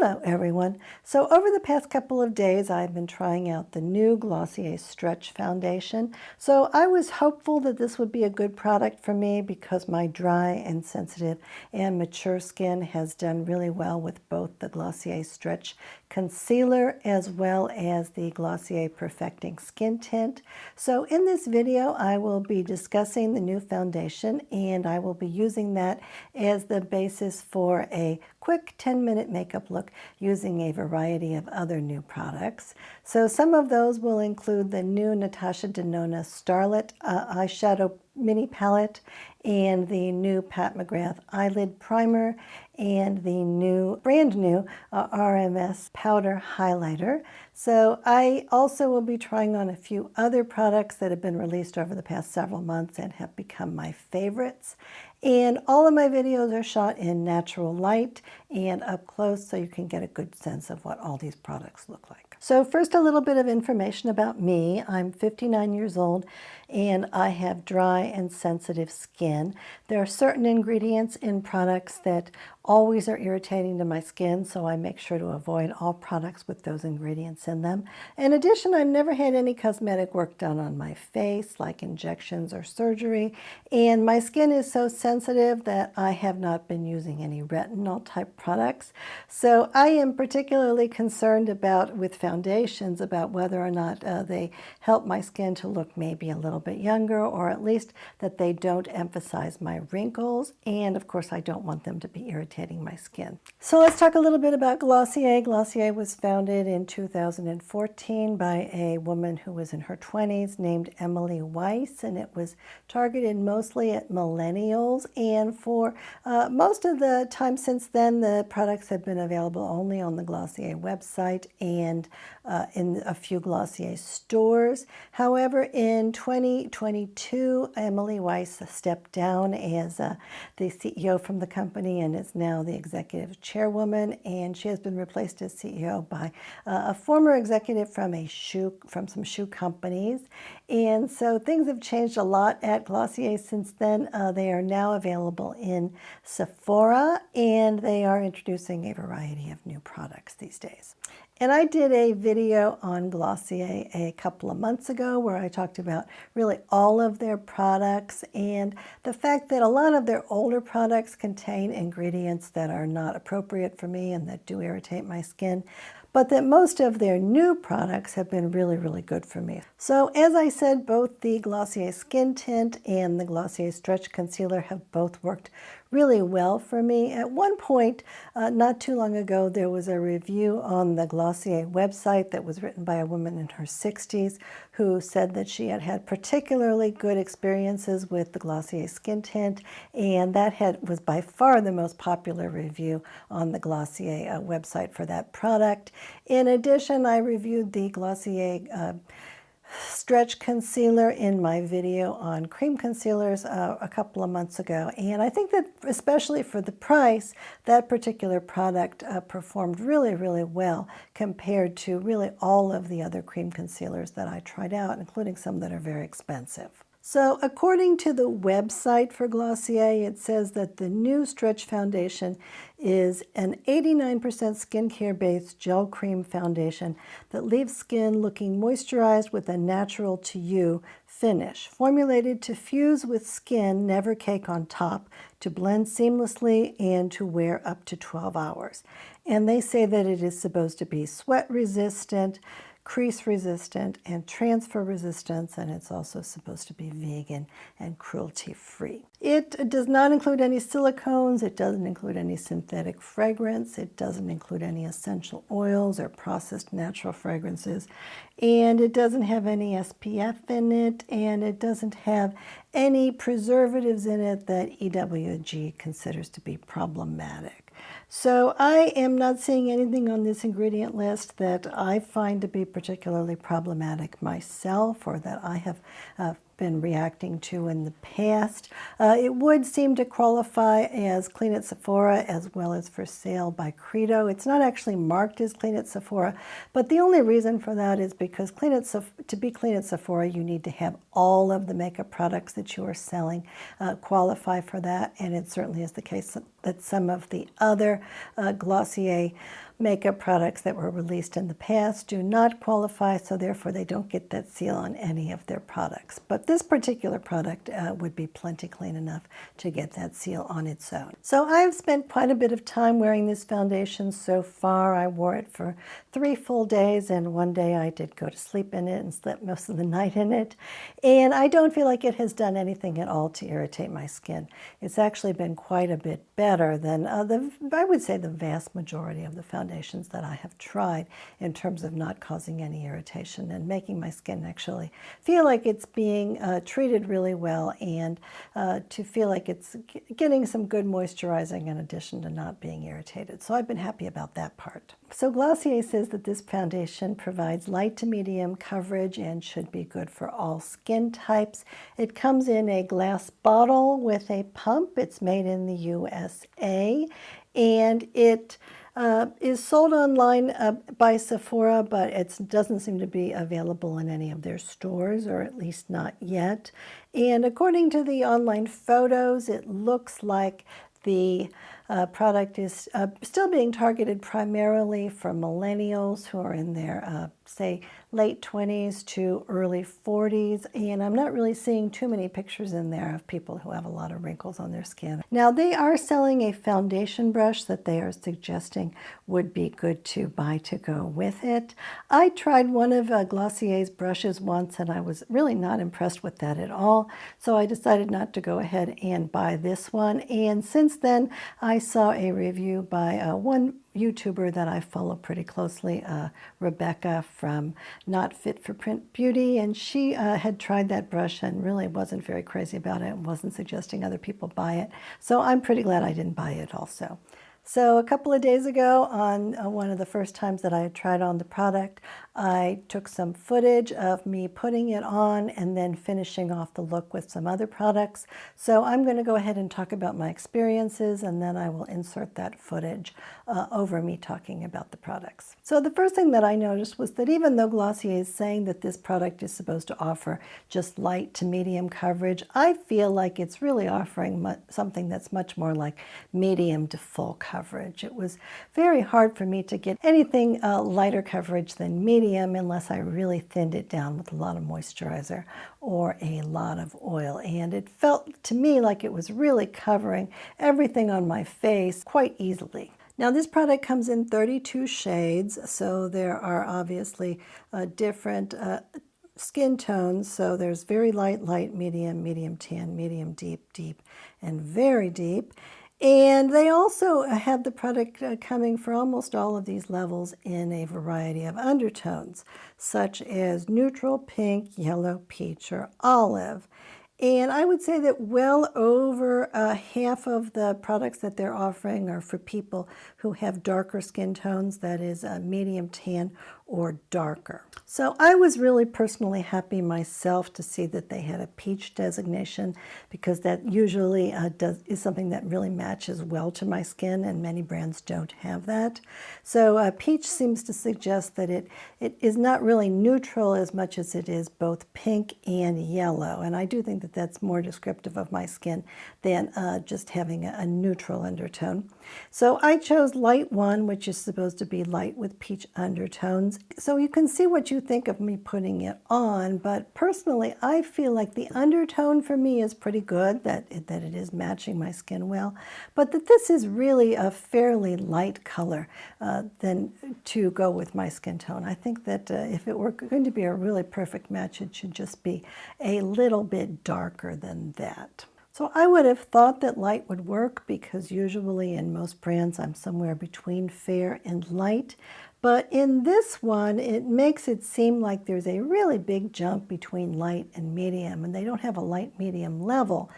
Hello everyone. So over the past couple of days I've been trying out the new Glossier Stretch Foundation. So I was hopeful that this would be a good product for me because my dry and sensitive and mature skin has done really well with both the Glossier Stretch Concealer as well as the Glossier Perfecting Skin Tint. So in this video I will be discussing the new foundation and I will be using that as the basis for a quick 10-minute makeup look using a variety of other new products. So some of those will include the new Natasha Denona Starlette eyeshadow mini palette and the new Pat McGrath eyelid primer and the brand new RMS powder highlighter. So I also will be trying on a few other products that have been released over the past several months and have become my favorites. And all of my videos are shot in natural light and up close so you can get a good sense of what all these products look like. So first, a little bit of information about me. I'm 59 years old and I have dry and sensitive skin. There are certain ingredients in products that always are irritating to my skin, so I make sure to avoid all products with those ingredients in them. In addition, I've never had any cosmetic work done on my face, like injections or surgery, and my skin is so sensitive that I have not been using any retinol type products. So I am particularly concerned with foundations about whether or not they help my skin to look maybe a little bit younger, or at least that they don't emphasize my wrinkles, and of course I don't want them to be irritating my skin. So let's talk a little bit about Glossier. Glossier was founded in 2014 by a woman who was in her 20s named Emily Weiss, and it was targeted mostly at millennials, and for most of the time since then the products have been available only on the Glossier website and in a few Glossier stores. However, in 2022 Emily Weiss stepped down as the CEO from the company and is now the executive chairwoman, and she has been replaced as CEO by a former executive from some shoe companies. And so things have changed a lot at Glossier since then. They are now available in Sephora and they are introducing a variety of new products these days. And I did a video on Glossier a couple of months ago where I talked about really all of their products and the fact that a lot of their older products contain ingredients that are not appropriate for me and that do irritate my skin, but that most of their new products have been really, really good for me. So as I said, both the Glossier Skin Tint and the Glossier Stretch Concealer have both worked really well for me. At one point, not too long ago, there was a review on the Glossier website that was written by a woman in her 60s who said that she had had particularly good experiences with the Glossier Skin Tint, and that was by far the most popular review on the Glossier website for that product. In addition, I reviewed the Glossier Stretch Concealer in my video on cream concealers a couple of months ago, and I think that especially for the price, that particular product performed really, really well compared to really all of the other cream concealers that I tried out, including some that are very expensive. So according to the website for Glossier, it says that the new Stretch Foundation is an 89% skincare-based gel cream foundation that leaves skin looking moisturized with a natural-to-you finish, formulated to fuse with skin, never cake on top, to blend seamlessly, and to wear up to 12 hours. And they say that it is supposed to be sweat-resistant, crease resistant, and transfer resistant, and it's also supposed to be vegan and cruelty free. It does not include any silicones, it doesn't include any synthetic fragrance, it doesn't include any essential oils or processed natural fragrances, and it doesn't have any SPF in it, and it doesn't have any preservatives in it that EWG considers to be problematic. So I am not seeing anything on this ingredient list that I find to be particularly problematic myself or that I have been reacting to in the past. It would seem to qualify as clean at Sephora as well as for sale by Credo. It's not actually marked as clean at Sephora, but the only reason for that is because to be clean at Sephora, you need to have all of the makeup products that you are selling qualify for that, and it certainly is the case that some of the other Glossier makeup products that were released in the past do not qualify, so therefore they don't get that seal on any of their products. But this particular product would be plenty clean enough to get that seal on its own. So I've spent quite a bit of time wearing this foundation so far. I wore it for 3 full days, and one day I did go to sleep in it and slept most of the night in it. And I don't feel like it has done anything at all to irritate my skin. It's actually been quite a bit better than I would say the vast majority of the foundations that I have tried in terms of not causing any irritation and making my skin actually feel like it's being treated really well, and to feel like it's getting some good moisturizing in addition to not being irritated. So I've been happy about that part. So Glossier says that this foundation provides light to medium coverage and should be good for all skin types. It comes in a glass bottle with a pump. It's made in the USA, and it is sold online by Sephora, but it doesn't seem to be available in any of their stores, or at least not yet. And according to the online photos, it looks like the product is still being targeted primarily for millennials who are in their, say, late 20s to early 40s, and I'm not really seeing too many pictures in there of people who have a lot of wrinkles on their skin. Now, they are selling a foundation brush that they are suggesting would be good to buy to go with it. I tried one of Glossier's brushes once, and I was really not impressed with that at all, so I decided not to go ahead and buy this one. And since then, I saw a review by one YouTuber that I follow pretty closely, Rebecca from Not Fit for Print Beauty, and she had tried that brush and really wasn't very crazy about it and wasn't suggesting other people buy it. So I'm pretty glad I didn't buy it also. So a couple of days ago, on one of the first times that I had tried on the product, I took some footage of me putting it on and then finishing off the look with some other products. So I'm going to go ahead and talk about my experiences, and then I will insert that footage over me talking about the products. So the first thing that I noticed was that even though Glossier is saying that this product is supposed to offer just light to medium coverage, I feel like it's really offering something that's much more like medium to full coverage. It was very hard for me to get anything lighter coverage than medium unless I really thinned it down with a lot of moisturizer or a lot of oil. And it felt to me like it was really covering everything on my face quite easily. Now, this product comes in 32 shades, so there are obviously different skin tones. So there's very light, light, medium, medium tan, medium deep, deep, and very deep. And they also have the product coming for almost all of these levels in a variety of undertones, such as neutral, pink, yellow, peach, or olive. And I would say that well over half of the products that they're offering are for people who have darker skin tones, that is medium tan or darker. So I was really personally happy myself to see that they had a peach designation, because that usually is something that really matches well to my skin, and many brands don't have that. So peach seems to suggest that it is not really neutral as much as it is both pink and yellow, and I do think that that's more descriptive of my skin than just having a neutral undertone. So I chose light 1, which is supposed to be light with peach undertones. So you can see what you think of me putting it on, but personally I feel like the undertone for me is pretty good, that it is matching my skin well, but that this is really a fairly light color than to go with my skin tone. I think that if it were going to be a really perfect match, it should just be a little bit darker than that. So I would have thought that light would work, because usually in most brands I'm somewhere between fair and light. But in this one, it makes it seem like there's a really big jump between light and medium, and they don't have a light-medium level.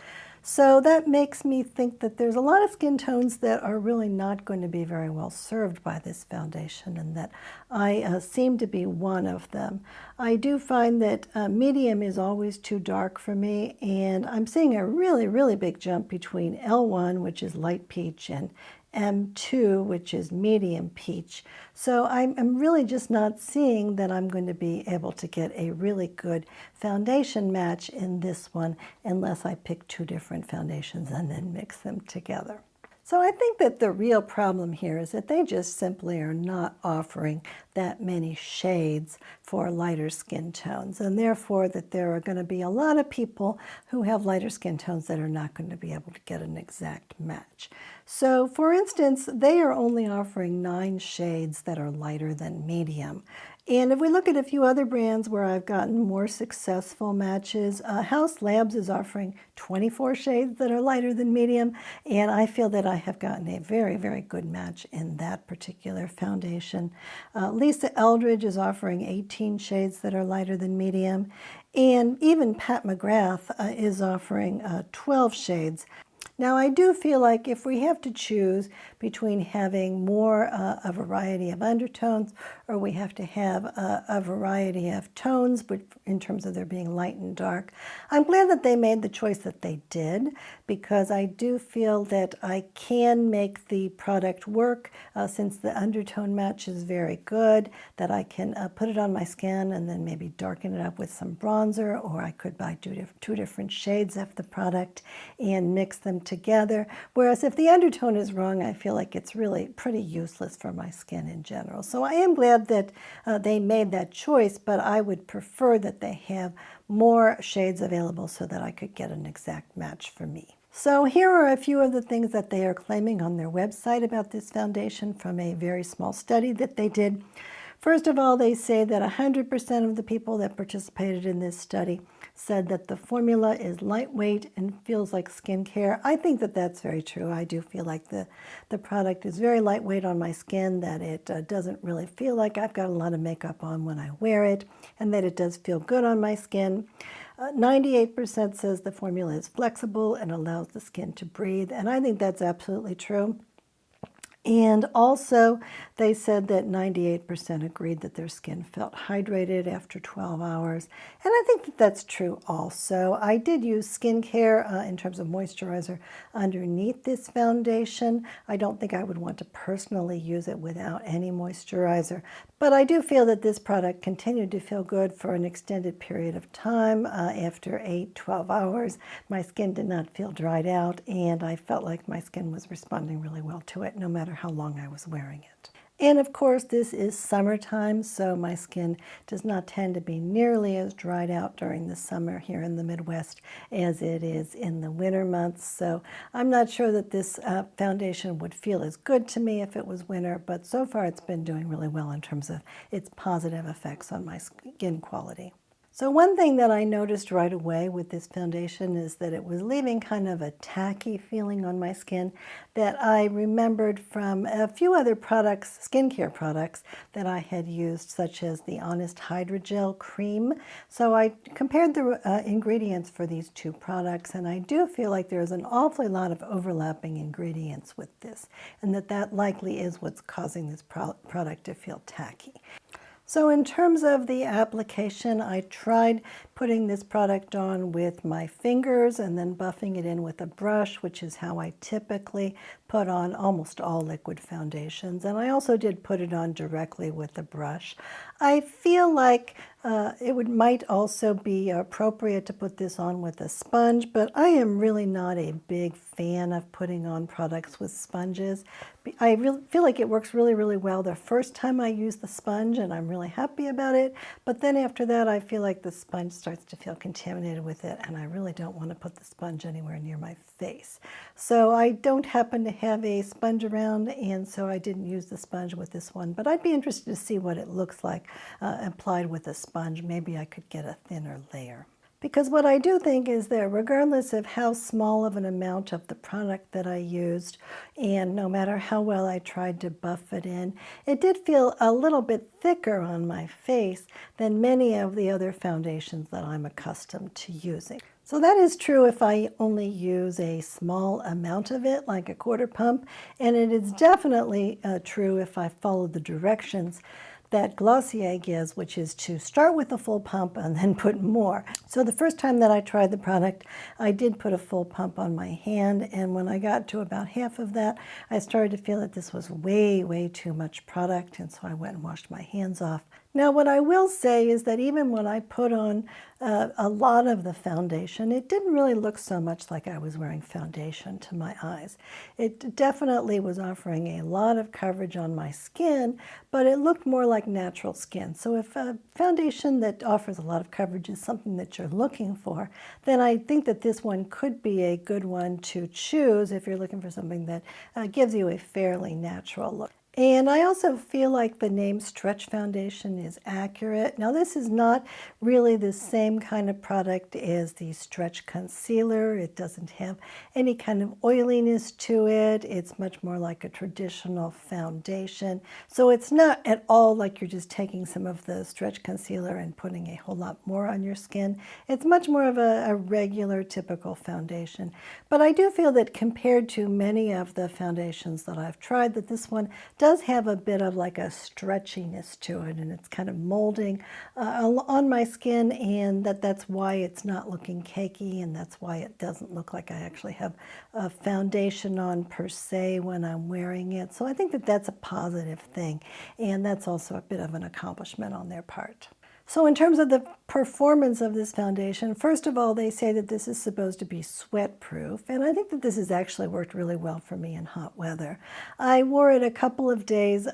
So that makes me think that there's a lot of skin tones that are really not going to be very well served by this foundation, and that I seem to be one of them. I do find that medium is always too dark for me, and I'm seeing a really, really big jump between L1, which is light peach, and M2, which is medium peach. So I'm really just not seeing that I'm going to be able to get a really good foundation match in this one unless I pick two different foundations and then mix them together. So I think that the real problem here is that they just simply are not offering that many shades for lighter skin tones, and therefore that there are going to be a lot of people who have lighter skin tones that are not going to be able to get an exact match. So for instance, they are only offering 9 shades that are lighter than medium. And if we look at a few other brands where I've gotten more successful matches, House Labs is offering 24 shades that are lighter than medium, and I feel that I have gotten a very, very good match in that particular foundation. Lisa Eldridge is offering 18 shades that are lighter than medium, and even Pat McGrath is offering 12 shades. Now, I do feel like if we have to choose between having more a variety of undertones, or we have to have a variety of tones, but in terms of there being light and dark, I'm glad that they made the choice that they did, because I do feel that I can make the product work since the undertone match is very good, that I can put it on my skin and then maybe darken it up with some bronzer, or I could buy two different shades of the product and mix them together. Whereas if the undertone is wrong, I feel like it's really pretty useless for my skin in general. So I am glad that they made that choice, but I would prefer that they have more shades available so that I could get an exact match for me. So here are a few of the things that they are claiming on their website about this foundation from a very small study that they did. First of all, they say that 100% of the people that participated in this study said that the formula is lightweight and feels like skincare. I think that that's very true. I do feel like the product is very lightweight on my skin, that it doesn't really feel like I've got a lot of makeup on when I wear it, and that it does feel good on my skin. 98% says the formula is flexible and allows the skin to breathe, and I think that's absolutely true. And also, they said that 98% agreed that their skin felt hydrated after 12 hours. And I think that that's true also. I did use skincare in terms of moisturizer underneath this foundation. I don't think I would want to personally use it without any moisturizer. But I do feel that this product continued to feel good for an extended period of time. After 8-12 hours, my skin did not feel dried out, and I felt like my skin was responding really well to it, no matter how long I was wearing it. And of course, this is summertime, so my skin does not tend to be nearly as dried out during the summer here in the Midwest as it is in the winter months. So I'm not sure that this foundation would feel as good to me if it was winter, but so far it's been doing really well in terms of its positive effects on my skin quality. So one thing that I noticed right away with this foundation is that it was leaving kind of a tacky feeling on my skin that I remembered from a few other products, skincare products, that I had used, such as the Honest Hydra Gel Cream. So I compared the ingredients for these two products, and I do feel like there's an awfully lot of overlapping ingredients with this, and that likely is what's causing this product to feel tacky. So in terms of the application, I tried putting this product on with my fingers and then buffing it in with a brush, which is how I typically put on almost all liquid foundations. And I also did put it on directly with a brush. I feel like it might also be appropriate to put this on with a sponge, but I am really not a big fan of putting on products with sponges. I feel like it works really, really well the first time I use the sponge, and I'm really happy about it. But then after that, I feel like the sponge starts to feel contaminated with it, and I really don't want to put the sponge anywhere near my face. So I don't happen to have a sponge around, and so I didn't use the sponge with this one. But I'd be interested to see what it looks like applied with a sponge. Maybe I could get a thinner layer. Because what I do think is that regardless of how small of an amount of the product that I used, and no matter how well I tried to buff it in, it did feel a little bit thicker on my face than many of the other foundations that I'm accustomed to using. So that is true if I only use a small amount of it, like a quarter pump, and it is definitely true if I follow the directions that Glossier gives, which is to start with a full pump and then put more. So the first time that I tried the product, I did put a full pump on my hand, and when I got to about half of that, I started to feel that this was way too much product, and so I went and washed my hands off. Now, what I will say is that even when I put on a lot of the foundation, it didn't really look so much like I was wearing foundation to my eyes. It definitely was offering a lot of coverage on my skin, but it looked more like natural skin. So if a foundation that offers a lot of coverage is something that you're looking for, then I think that this one could be a good one to choose if you're looking for something that gives you a fairly natural look. And I also feel like the name Stretch Foundation is accurate. Now, this is not really the same kind of product as the Stretch Concealer. It doesn't have any kind of oiliness to it. It's much more like a traditional foundation. So it's not at all like you're just taking some of the Stretch Concealer and putting a whole lot more on your skin. It's much more of a regular, typical foundation. But I do feel that compared to many of the foundations that I've tried, that this one does have a bit of like a stretchiness to it, and it's kind of molding on my skin, and that's why it's not looking cakey, and that's why it doesn't look like I actually have a foundation on per se when I'm wearing it. So I think that that's a positive thing, and that's also a bit of an accomplishment on their part. So in terms of the performance of this foundation, first of all, they say that this is supposed to be sweat proof, and I think that this has actually worked really well for me in hot weather. I wore it a couple of days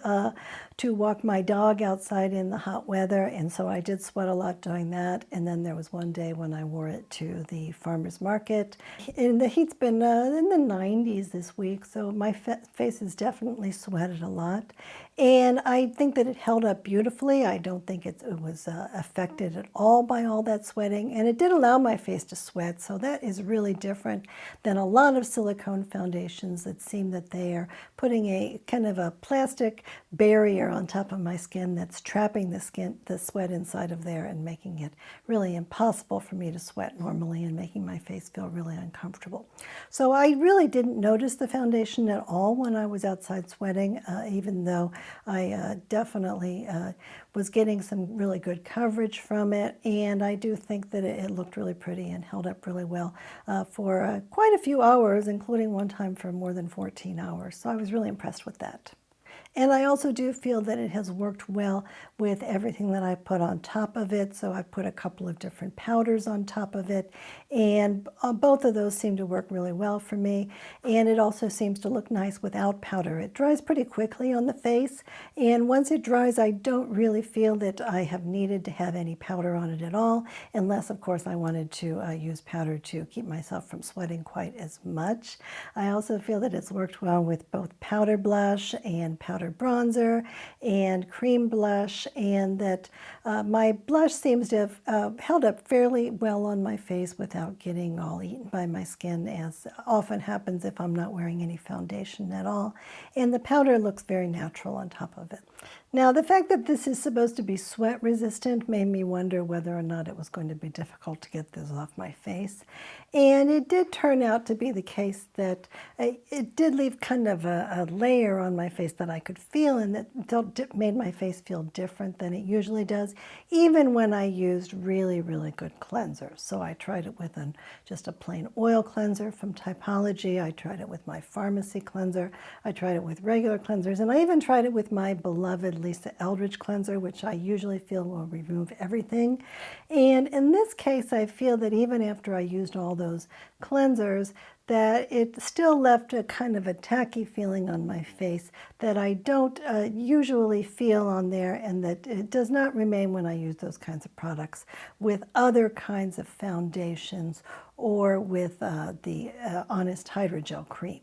to walk my dog outside in the hot weather, and so I did sweat a lot doing that. And then there was one day when I wore it to the farmer's market, and the heat's been in the 90s this week, so my face has definitely sweated a lot. And I think that it held up beautifully. I don't think it was affected at all by all that sweating, and it did allow my face to sweat, so that is really different than a lot of silicone foundations that seem that they are putting a kind of a plastic barrier on top of my skin that's trapping the sweat inside of there and making it really impossible for me to sweat normally and making my face feel really uncomfortable. So I really didn't notice the foundation at all when I was outside sweating, even though I definitely was getting some really good coverage from it, and I do think that it looked really pretty and held up really well for quite a few hours, including one time for more than 14 hours. So I was really impressed with that. And I also do feel that it has worked well with everything that I put on top of it. So I put a couple of different powders on top of it, and both of those seem to work really well for me. And it also seems to look nice without powder. It dries pretty quickly on the face, and once it dries, I don't really feel that I have needed to have any powder on it at all, unless, of course, I wanted to use powder to keep myself from sweating quite as much. I also feel that it's worked well with both powder blush and powder bronzer and cream blush, and that my blush seems to have held up fairly well on my face without getting all eaten by my skin, as often happens if I'm not wearing any foundation at all. And the powder looks very natural on top of it. Now, the fact that this is supposed to be sweat resistant made me wonder whether or not it was going to be difficult to get this off my face. And it did turn out to be the case that it did leave kind of a layer on my face that I could feel, and that made my face feel different than it usually does, even when I used really good cleansers. So I tried it with just a plain oil cleanser from Typology. I tried it with my pharmacy cleanser. I tried it with regular cleansers, and I even tried it with my beloved Lisa Eldridge cleanser, which I usually feel will remove everything. And in this case, I feel that even after I used all those cleansers, that it still left a kind of a tacky feeling on my face that I don't usually feel on there, and that it does not remain when I use those kinds of products with other kinds of foundations or with the Honest Hydra Gel Cream.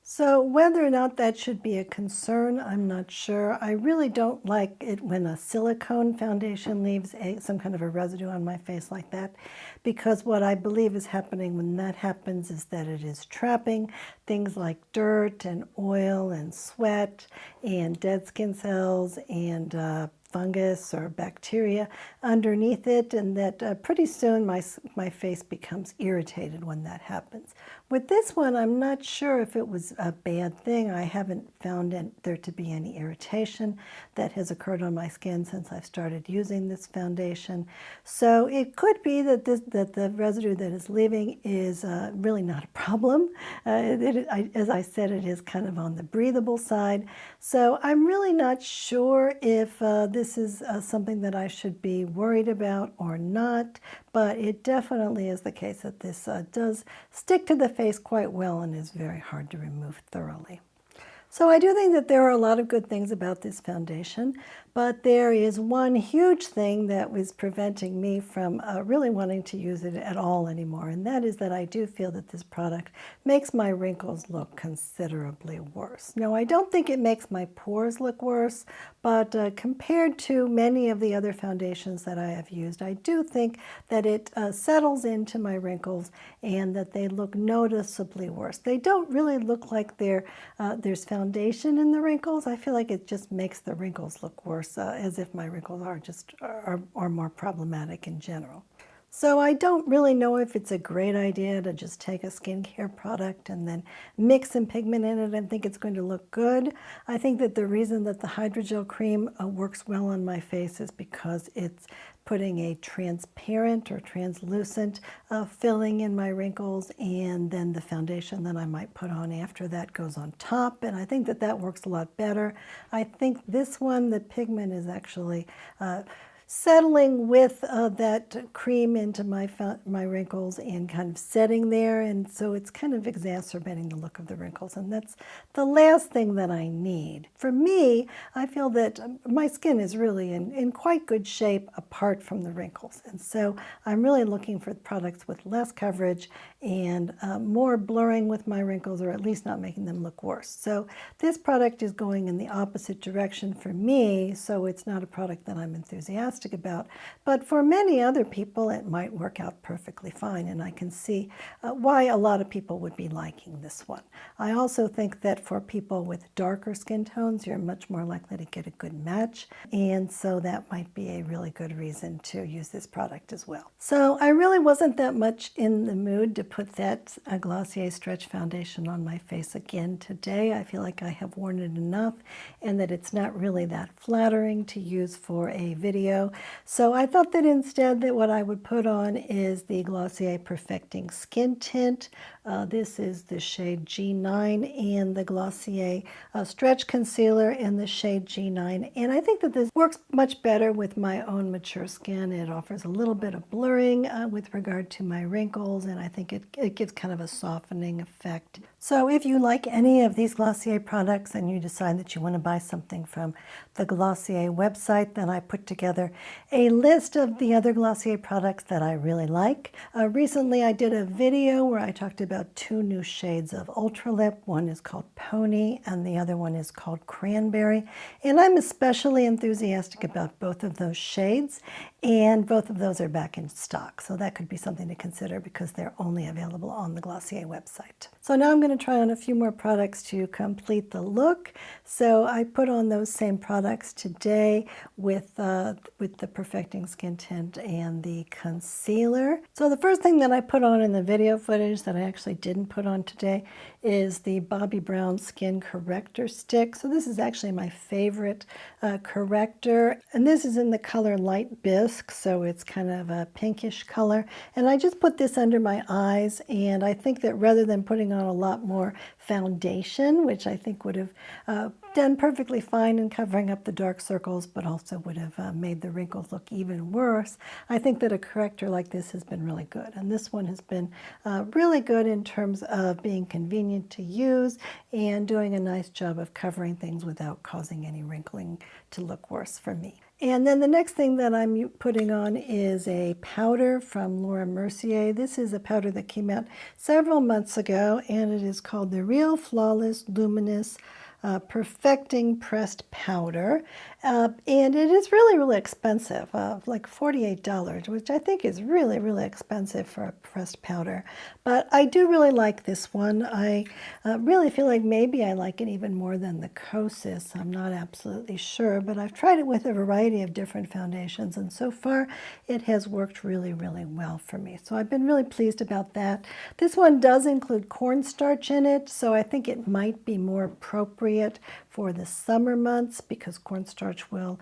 So whether or not that should be a concern, I'm not sure. I really don't like it when a silicone foundation leaves some kind of a residue on my face like that, because what I believe is happening when that happens is that it is trapping things like dirt and oil and sweat and dead skin cells and fungus or bacteria underneath it, and that pretty soon my face becomes irritated when that happens. With this one, I'm not sure if it was a bad thing. I haven't found there to be any irritation that has occurred on my skin since I've started using this foundation. So it could be that the residue that is leaving is really not a problem. As I said, it is kind of on the breathable side. So I'm really not sure if this is something that I should be worried about or not, but it definitely is the case that this does stick to the face quite well and is very hard to remove thoroughly. So I do think that there are a lot of good things about this foundation, but there is one huge thing that was preventing me from really wanting to use it at all anymore, and that is that I do feel that this product makes my wrinkles look considerably worse. Now, I don't think it makes my pores look worse, but compared to many of the other foundations that I have used, I do think that it settles into my wrinkles and that they look noticeably worse. They don't really look like there's foundation in the wrinkles. I feel like it just makes the wrinkles look worse, as if my wrinkles are more problematic in general. So I don't really know if it's a great idea to just take a skincare product and then mix some pigment in it and think it's going to look good. I think that the reason that the hydrogel cream works well on my face is because it's putting a transparent or translucent filling in my wrinkles, and then the foundation that I might put on after that goes on top, and I think that that works a lot better. I think this one, the pigment is actually settling with that cream into my wrinkles and kind of setting there, and so it's kind of exacerbating the look of the wrinkles, and that's the last thing that I need. For me, I feel that my skin is really in quite good shape apart from the wrinkles, and so I'm really looking for products with less coverage and more blurring with my wrinkles, or at least not making them look worse. So this product is going in the opposite direction for me, so it's not a product that I'm enthusiastic about, but for many other people it might work out perfectly fine, and I can see why a lot of people would be liking this one. I also think that for people with darker skin tones, you're much more likely to get a good match, and so that might be a really good reason to use this product as well. So I really wasn't that much in the mood to put that Glossier Stretch Foundation on my face again today. I feel like I have worn it enough and that it's not really that flattering to use for a video. So I thought that instead that what I would put on is the Glossier Perfecting Skin Tint. This is the shade G9 and the Glossier Stretch Concealer in the shade G9. And I think that this works much better with my own mature skin. It offers a little bit of blurring with regard to my wrinkles, and I think it gives kind of a softening effect. So if you like any of these Glossier products and you decide that you want to buy something from the Glossier website, then I put together a list of the other Glossier products that I really like. Recently I did a video where I talked about 2 new shades of Ultra Lip. One is called Pony and the other one is called Cranberry. And I'm especially enthusiastic about both of those shades, and both of those are back in stock. So that could be something to consider because they're only available on the Glossier website. So now I'm going to try on a few more products to complete the look. So I put on those same products today with the Perfecting Skin Tint and the concealer. So the first thing that I put on in the video footage that I actually didn't put on today is the Bobbi Brown Skin Corrector Stick. So this is actually my favorite corrector, and this is in the color Light Bisque, so it's kind of a pinkish color. And I just put this under my eyes, and I think that rather than putting on a lot more foundation, which I think would have done perfectly fine in covering up the dark circles, but also would have made the wrinkles look even worse, I think that a corrector like this has been really good. And this one has been really good in terms of being convenient to use and doing a nice job of covering things without causing any wrinkling to look worse for me. And then the next thing that I'm putting on is a powder from Laura Mercier. This is a powder that came out several months ago, and it is called the Real Flawless Luminous Perfecting Pressed Powder. And it is really, really expensive, like $48, which I think is really, really expensive for a pressed powder. But I do really like this one. I really feel like maybe I like it even more than the Kosas. I'm not absolutely sure, but I've tried it with a variety of different foundations, and so far it has worked really, really well for me. So I've been really pleased about that. This one does include cornstarch in it, so I think it might be more appropriate for the summer months because cornstarch will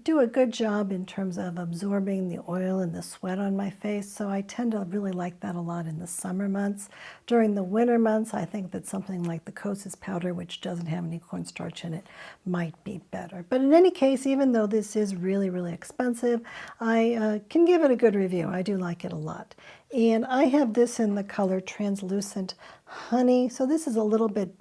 do a good job in terms of absorbing the oil and the sweat on my face. So I tend to really like that a lot in the summer months. During the winter months, I think that something like the Kosas powder, which doesn't have any cornstarch in it, might be better. But in any case, even though this is really, really expensive, I can give it a good review. I do like it a lot. And I have this in the color Translucent Honey. So this is a little bit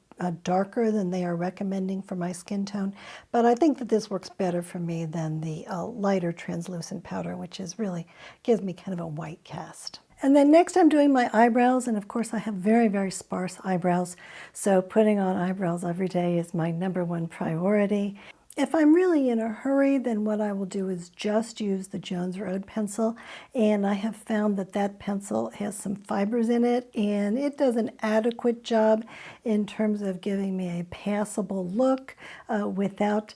darker than they are recommending for my skin tone, but I think that this works better for me than the lighter translucent powder, which is really gives me kind of a white cast. And then next I'm doing my eyebrows, and of course I have very, very sparse eyebrows, so putting on eyebrows every day is my #1 priority. If I'm really in a hurry, then what I will do is just use the Jones Road pencil, and I have found that that pencil has some fibers in it, and it does an adequate job in terms of giving me a passable look without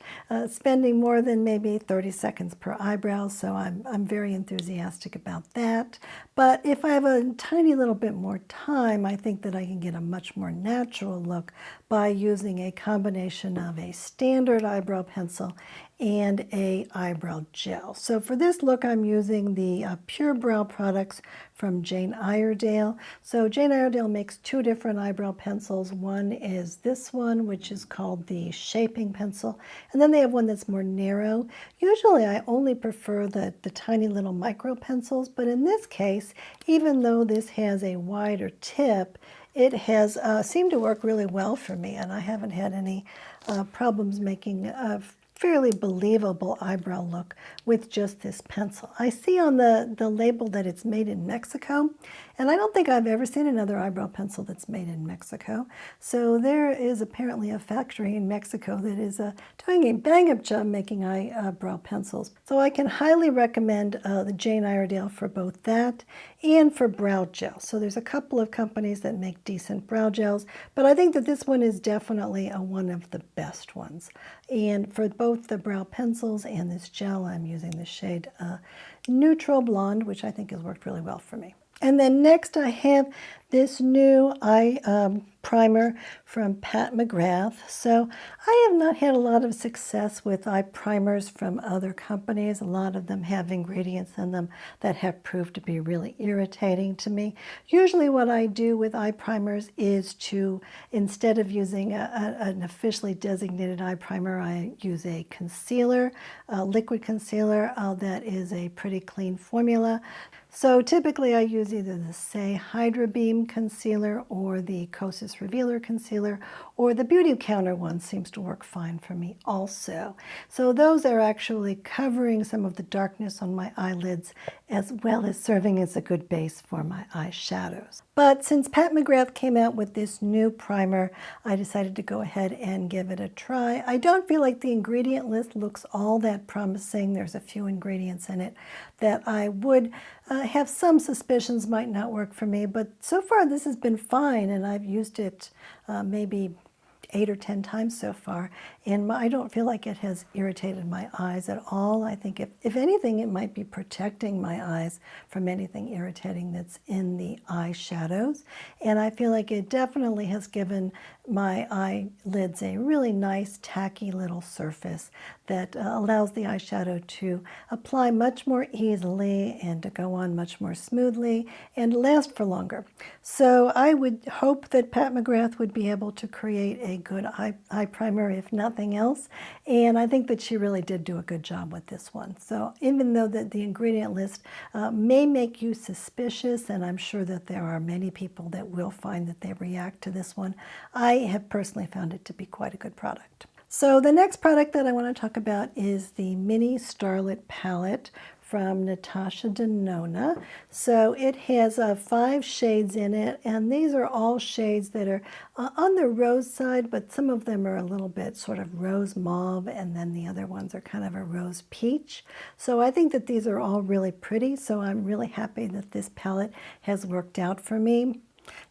spending more than maybe 30 seconds per eyebrow, so I'm very enthusiastic about that. But if I have a tiny little bit more time, I think that I can get a much more natural look by using a combination of a standard eyebrow pencil and a eyebrow gel. So for this look, I'm using the Pure Brow products from Jane Iredale. So Jane Iredale makes 2 different eyebrow pencils. One is this one, which is called the Shaping Pencil, and then they have one that's more narrow. Usually I only prefer the tiny little micro pencils, but in this case, even though this has a wider tip, it has seemed to work really well for me, and I haven't had any problems making a fairly believable eyebrow look with just this pencil. I see on the label that it's made in Mexico, and I don't think I've ever seen another eyebrow pencil that's made in Mexico. So there is apparently a factory in Mexico that is doing a bang-up job making eyebrow pencils. So I can highly recommend the Jane Iredale for both that and for brow gel. So there's a couple of companies that make decent brow gels, but I think that this one is definitely one of the best ones. And for both the brow pencils and this gel, I'm using the shade Neutral Blonde, which I think has worked really well for me. And then next I have this new eye primer from Pat McGrath. So I have not had a lot of success with eye primers from other companies. A lot of them have ingredients in them that have proved to be really irritating to me. Usually what I do with eye primers is to, instead of using an officially designated eye primer, I use a concealer, a liquid concealer that is a pretty clean formula. So typically I use either the Say Hydra Beam concealer or the Kosas Revealer concealer, or the Beautycounter one seems to work fine for me also. So those are actually covering some of the darkness on my eyelids as well as serving as a good base for my eyeshadows. But since Pat McGrath came out with this new primer, I decided to go ahead and give it a try. I don't feel like the ingredient list looks all that promising. There's a few ingredients in it that I would have some suspicions might not work for me, but so far this has been fine, and I've used it maybe 8 or 10 times so far, and I don't feel like it has irritated my eyes at all. I think if anything, it might be protecting my eyes from anything irritating that's in the eyeshadows, and I feel like it definitely has given my eyelids a really nice tacky little surface that allows the eyeshadow to apply much more easily and to go on much more smoothly and last for longer. So I would hope that Pat McGrath would be able to create a good eye primer, if nothing else, and I think that she really did do a good job with this one. So even though the ingredient list may make you suspicious, and I'm sure that there are many people that will find that they react to this one, I have personally found it to be quite a good product. So the next product that I want to talk about is the Mini Starlette palette from Natasha Denona. So it has 5 shades in it, and these are all shades that are on the rose side, but some of them are a little bit sort of rose mauve, and then the other ones are kind of a rose peach. So I think that these are all really pretty, so I'm really happy that this palette has worked out for me.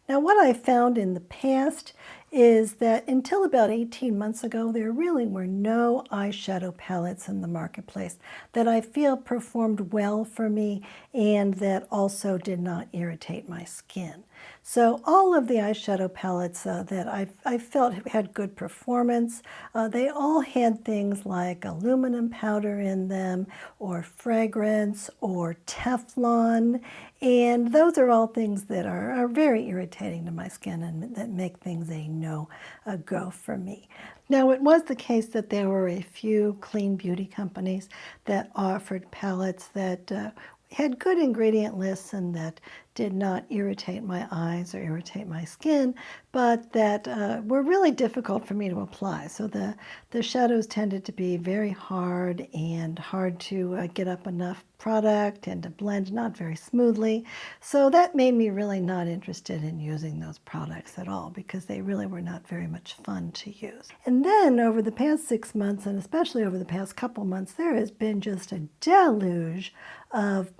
Now, what I found in the past is that until about 18 months ago, there really were no eyeshadow palettes in the marketplace that I feel performed well for me and that also did not irritate my skin. So all of the eyeshadow palettes that I felt had good performance, they all had things like aluminum powder in them, or fragrance, or Teflon, and those are all things that are very irritating to my skin and that make things a no-go for me. Now, it was the case that there were a few clean beauty companies that offered palettes that had good ingredient lists and that did not irritate my eyes or irritate my skin, but that were really difficult for me to apply. So the shadows tended to be very hard and hard to get up enough product and to blend not very smoothly. So that made me really not interested in using those products at all because they really were not very much fun to use. And then over the past 6 months, and especially over the past couple months, there has been just a deluge of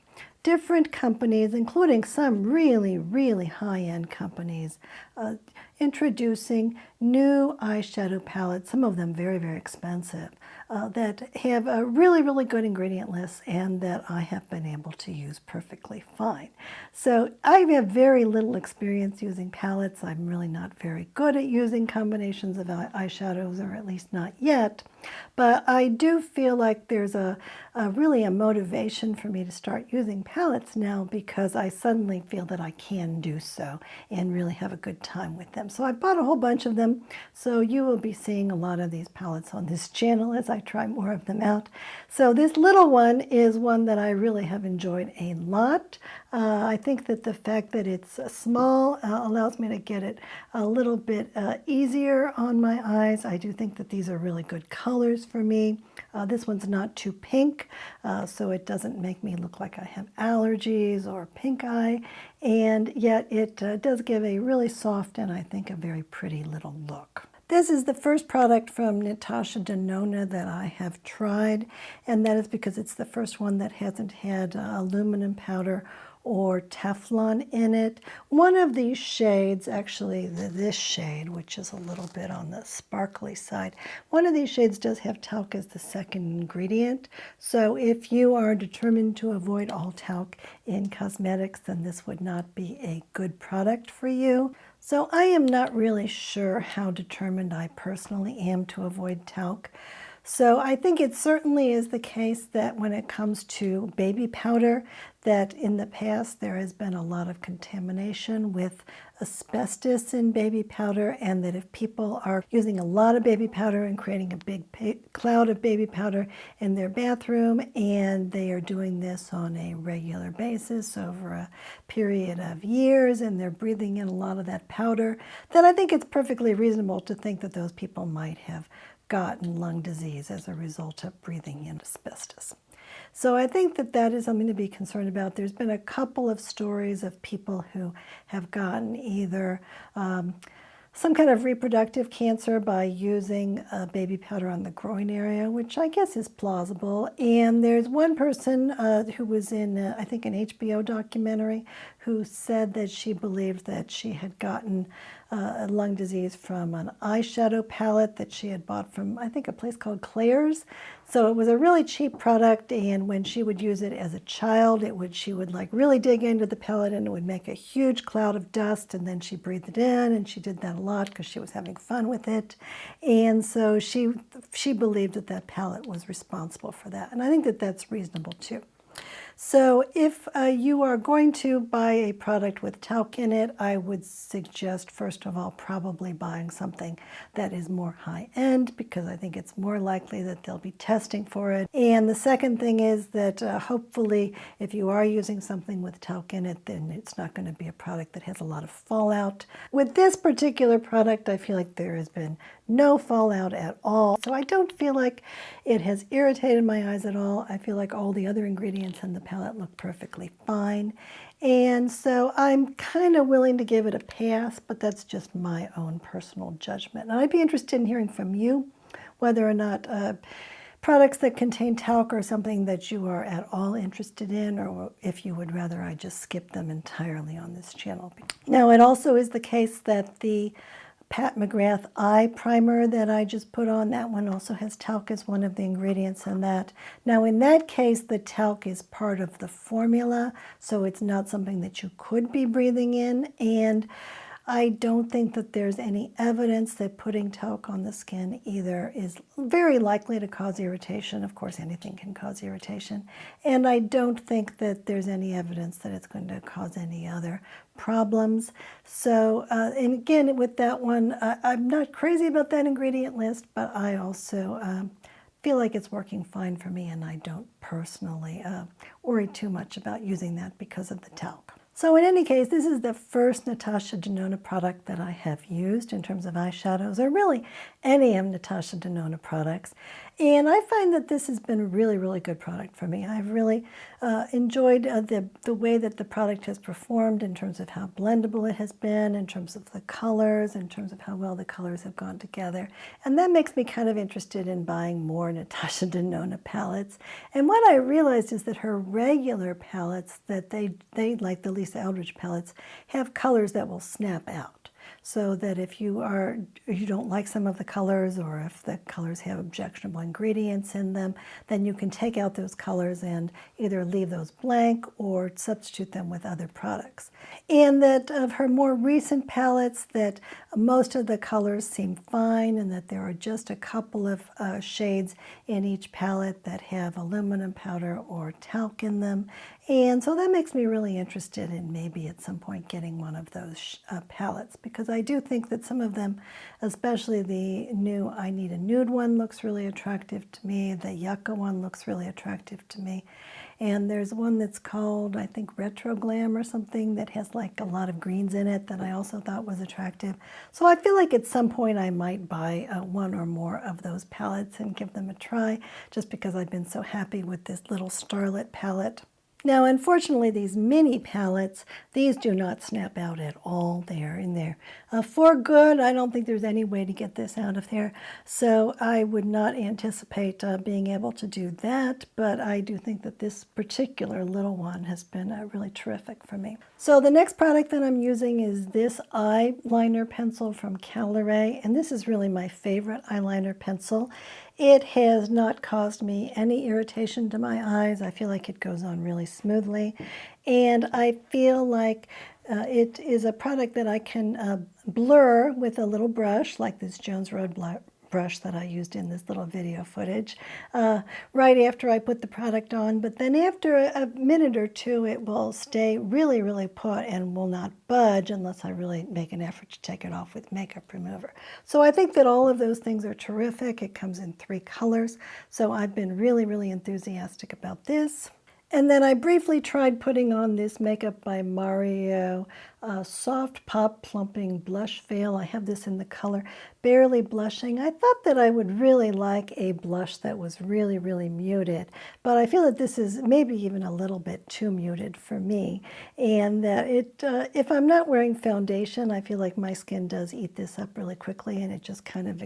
different companies, including some really, really high-end companies, introducing new eyeshadow palettes, some of them very, very expensive, that have a really, really good ingredient lists and that I have been able to use perfectly fine. So I have very little experience using palettes. I'm really not very good at using combinations of eyeshadows, or at least not yet. But I do feel like there's really a motivation for me to start using palettes now because I suddenly feel that I can do so and really have a good time with them. So I bought a whole bunch of them. So you will be seeing a lot of these palettes on this channel as I try more of them out. So this little one is one that I really have enjoyed a lot. I think that the fact that it's small allows me to get it a little bit easier on my eyes. I do think that these are really good colors for me. This one's not too pink, so it doesn't make me look like I have allergies or pink eye, and yet it does give a really soft and I think a very pretty little look. This is the first product from Natasha Denona that I have tried, and that is because it's the first one that hasn't had aluminum powder or Teflon in it. One of these shades, actually this shade, which is a little bit on the sparkly side, one of these shades does have talc as the second ingredient. So if you are determined to avoid all talc in cosmetics, then this would not be a good product for you. So I am not really sure how determined I personally am to avoid talc. So I think it certainly is the case that when it comes to baby powder, that in the past there has been a lot of contamination with asbestos in baby powder, and that if people are using a lot of baby powder and creating a big cloud of baby powder in their bathroom, and they are doing this on a regular basis over a period of years, and they're breathing in a lot of that powder, then I think it's perfectly reasonable to think that those people might have gotten lung disease as a result of breathing in asbestos. So I think that that is something to be concerned about. There's been a couple of stories of people who have gotten either some kind of reproductive cancer by using baby powder on the groin area, which I guess is plausible. And there's one person who was in, I think, an HBO documentary who said that she believed that she had gotten lung disease from an eyeshadow palette that she had bought from, I think, a place called Claire's. So it was a really cheap product, and when she would use it as a child, she would like really dig into the palette and it would make a huge cloud of dust, and then she breathed it in, and she did that a lot because she was having fun with it. And so she believed that that palette was responsible for that. And I think that that's reasonable too. So if you are going to buy a product with talc in it, I would suggest, first of all, probably buying something that is more high-end, because I think it's more likely that they'll be testing for it. And the second thing is that hopefully if you are using something with talc in it, then it's not going to be a product that has a lot of fallout. With this particular product, I feel like there has been no fallout at all. So I don't feel like it has irritated my eyes at all. I feel like all the other ingredients in the palette look perfectly fine. And so I'm kind of willing to give it a pass, but that's just my own personal judgment. And I'd be interested in hearing from you whether or not products that contain talc are something that you are at all interested in, or if you would rather I just skip them entirely on this channel. Now, it also is the case that the Pat McGrath eye primer that I just put on, that one also has talc as one of the ingredients in that. Now in that case, the talc is part of the formula, so it's not something that you could be breathing in, and I don't think that there's any evidence that putting talc on the skin either is very likely to cause irritation. Of course, anything can cause irritation. And I don't think that there's any evidence that it's going to cause any other problems. So, and again, with that one, I'm not crazy about that ingredient list, but I also feel like it's working fine for me, and I don't personally worry too much about using that because of the talc. So in any case, this is the first Natasha Denona product that I have used in terms of eyeshadows, or really any of Natasha Denona products. And I find that this has been a really, really good product for me. I've really enjoyed the way that the product has performed in terms of how blendable it has been, in terms of the colors, in terms of how well the colors have gone together. And that makes me kind of interested in buying more Natasha Denona palettes. And what I realized is that her regular palettes, that they like the Lisa Eldridge palettes, have colors that will snap out. So that if you don't like some of the colors, or if the colors have objectionable ingredients in them, then you can take out those colors and either leave those blank or substitute them with other products. And that of her more recent palettes, that most of the colors seem fine, and that there are just a couple of shades in each palette that have aluminum powder or talc in them. And so that makes me really interested in maybe at some point getting one of those palettes, because I do think that some of them, especially the new I Need a Nude one, looks really attractive to me. The Yucca one looks really attractive to me. And there's one that's called, I think, Retro Glam or something, that has like a lot of greens in it that I also thought was attractive. So I feel like at some point I might buy one or more of those palettes and give them a try, just because I've been so happy with this little Starlette palette. Now, unfortunately, these mini palettes, these do not snap out at all. They are in there for good. I don't think there's any way to get this out of there, so I would not anticipate being able to do that, but I do think that this particular little one has been really terrific for me. So the next product that I'm using is this eyeliner pencil from Caliray, and this is really my favorite eyeliner pencil. It has not caused me any irritation to my eyes. I feel like it goes on really smoothly, and I feel like it is a product that I can blur with a little brush, like this Jones Road brush that I used in this little video footage, right after I put the product on. But then after a minute or two, it will stay really, really put and will not budge unless I really make an effort to take it off with makeup remover. So I think that all of those things are terrific. It comes in 3 colors, so I've been really, really enthusiastic about this. And then I briefly tried putting on this Makeup by Mario Soft Pop Plumping Blush Veil. I have this in the color Barely Blushing. I thought that I would really like a blush that was really, really muted, but I feel that this is maybe even a little bit too muted for me, and that if I'm not wearing foundation, I feel like my skin does eat this up really quickly, and it just kind of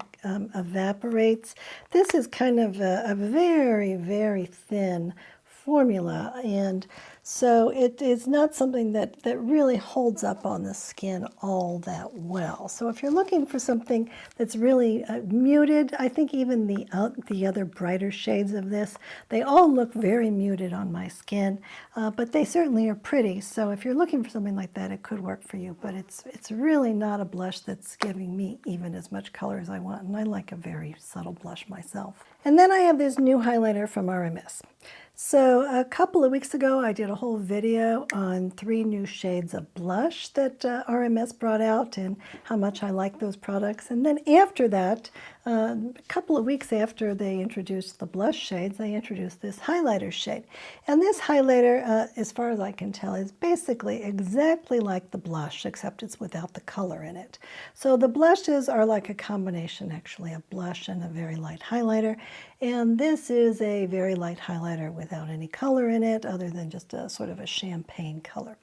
evaporates. This is kind of a very, very thin formula, and so it is not something that really holds up on the skin all that well. So if you're looking for something that's really muted, I think even the other brighter shades of this, they all look very muted on my skin, but they certainly are pretty. So if you're looking for something like that, it could work for you, but it's really not a blush that's giving me even as much color as I want, and I like a very subtle blush myself. And then I have this new highlighter from RMS. So a couple of weeks ago, I did a whole video on 3 new shades of blush that RMS brought out and how much I like those products. And then after that, a couple of weeks after they introduced the blush shades, they introduced this highlighter shade. And this highlighter, as far as I can tell, is basically exactly like the blush, except it's without the color in it. So the blushes are like a combination, actually, of blush and a very light highlighter. And this is a very light highlighter without any color in it, other than just a sort of a champagne color.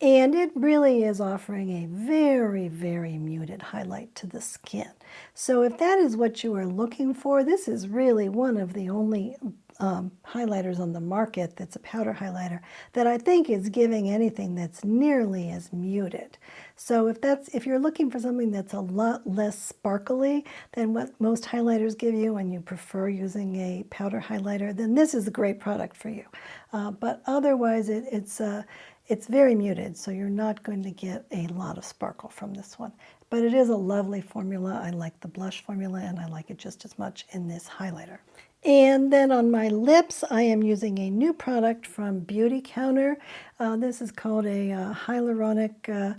And it really is offering a very, very muted highlight to the skin. So if that is what you are looking for, this is really one of the only highlighters on the market that's a powder highlighter that I think is giving anything that's nearly as muted. So if you're looking for something that's a lot less sparkly than what most highlighters give you and you prefer using a powder highlighter, then this is a great product for you. But otherwise, it's very muted, so you're not going to get a lot of sparkle from this one. But it is a lovely formula. I like the blush formula, and I like it just as much in this highlighter. And then on my lips, I am using a new product from Beautycounter. This is called a Hyaluronic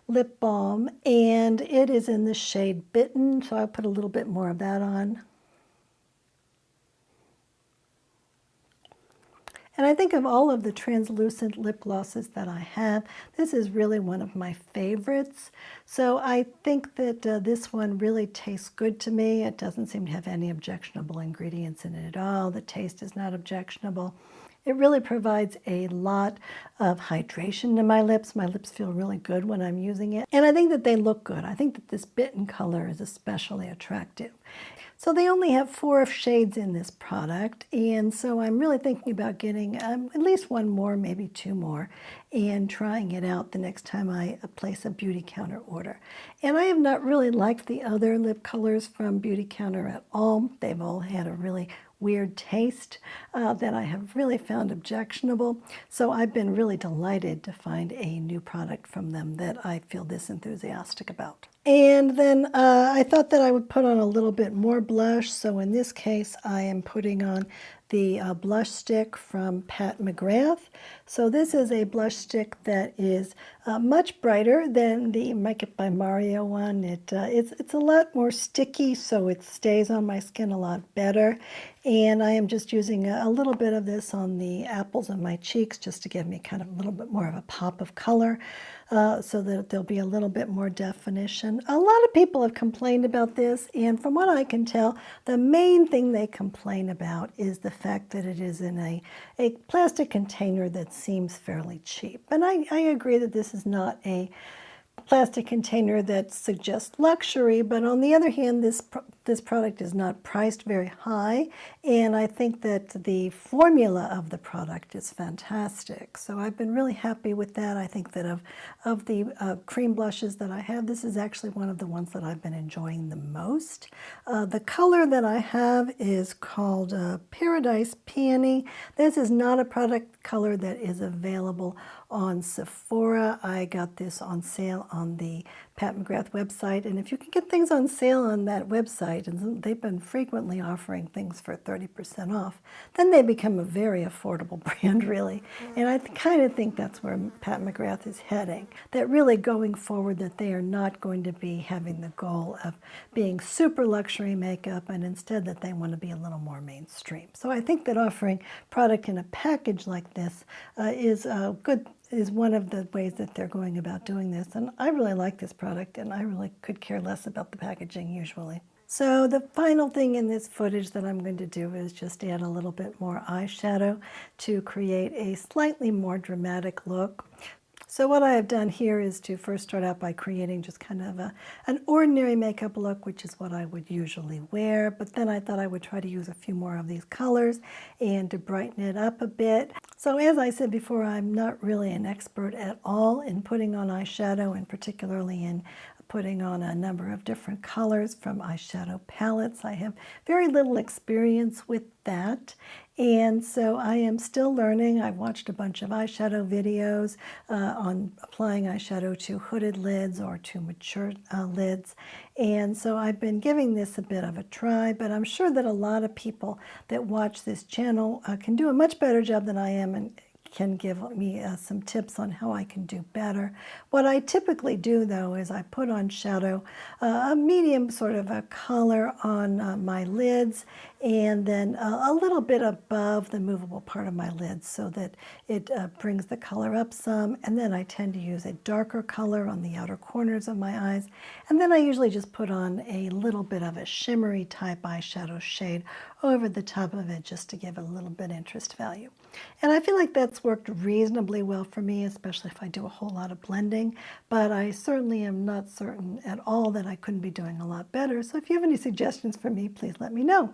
lip balm, and it is in the shade Bitten, so I'll put a little bit more of that on. And I think of all of the translucent lip glosses that I have, this is really one of my favorites. So I think that this one really tastes good to me. It doesn't seem to have any objectionable ingredients in it at all. The taste is not objectionable. It really provides a lot of hydration to my lips. My lips feel really good when I'm using it. And I think that they look good. I think that this Bitten color is especially attractive. So they only have 4 shades in this product, and so I'm really thinking about getting at least 1 more, maybe 2 more, and trying it out the next time I place a Beautycounter order. And I have not really liked the other lip colors from Beautycounter at all. They've all had a really weird taste that I have really found objectionable. So I've been really delighted to find a new product from them that I feel this enthusiastic about. And then I thought that I would put on a little bit more blush. So in this case, I am putting on the blush stick from Pat McGrath. So this is a blush stick that is much brighter than the Make It by Mario one. It's a lot more sticky, so it stays on my skin a lot better. And I am just using a little bit of this on the apples of my cheeks just to give me kind of a little bit more of a pop of color. So that there'll be a little bit more definition. A lot of people have complained about this, and from what I can tell, the main thing they complain about is the fact that it is in a plastic container that seems fairly cheap. And I agree that this is not a plastic container that suggests luxury, but on the other hand, this product is not priced very high, and I think that the formula of the product is fantastic. So I've been really happy with that. I think that of the cream blushes that I have, this is actually one of the ones that I've been enjoying the most. The color that I have is called Paradise Peony. This is not a product color that is available on Sephora. I got this on sale on the Pat McGrath website, and if you can get things on sale on that website, and they've been frequently offering things for 30% off, then they become a very affordable brand, really. And I kind of think that's where Pat McGrath is heading, that really going forward that they are not going to be having the goal of being super luxury makeup, and instead that they want to be a little more mainstream. So I think that offering product in a package like this is one of the ways that they're going about doing this. And I really like this product, and I really could care less about the packaging usually. So the final thing in this footage that I'm going to do is just add a little bit more eyeshadow to create a slightly more dramatic look. So what I have done here is to first start out by creating just kind of an ordinary makeup look, which is what I would usually wear, but then I thought I would try to use a few more of these colors and to brighten it up a bit. So as I said before, I'm not really an expert at all in putting on eyeshadow, and particularly in putting on a number of different colors from eyeshadow palettes. I have very little experience with that, and so I am still learning. I've watched a bunch of eyeshadow videos on applying eyeshadow to hooded lids or to mature lids, and so I've been giving this a bit of a try, but I'm sure that a lot of people that watch this channel can do a much better job than I am and can give me some tips on how I can do better. What I typically do though is I put on shadow, a medium sort of a color on my lids, and then a little bit above the movable part of my lids so that it brings the color up some, and then I tend to use a darker color on the outer corners of my eyes, and then I usually just put on a little bit of a shimmery type eyeshadow shade over the top of it just to give it a little bit interest value. And I feel like that's worked reasonably well for me, especially if I do a whole lot of blending, but I certainly am not certain at all that I couldn't be doing a lot better. So if you have any suggestions for me, please let me know.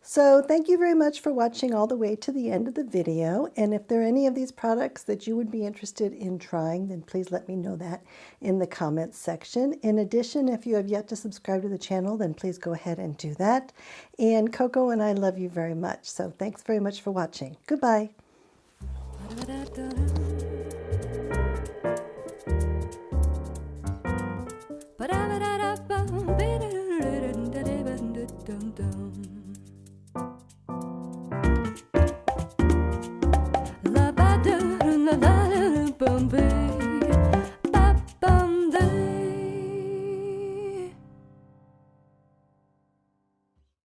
So thank you very much for watching all the way to the end of the video. And if there are any of these products that you would be interested in trying, then please let me know that in the comments section. In addition, if you have yet to subscribe to the channel, then please go ahead and do that. And Coco and I love you very much. So thanks very much for watching. Goodbye.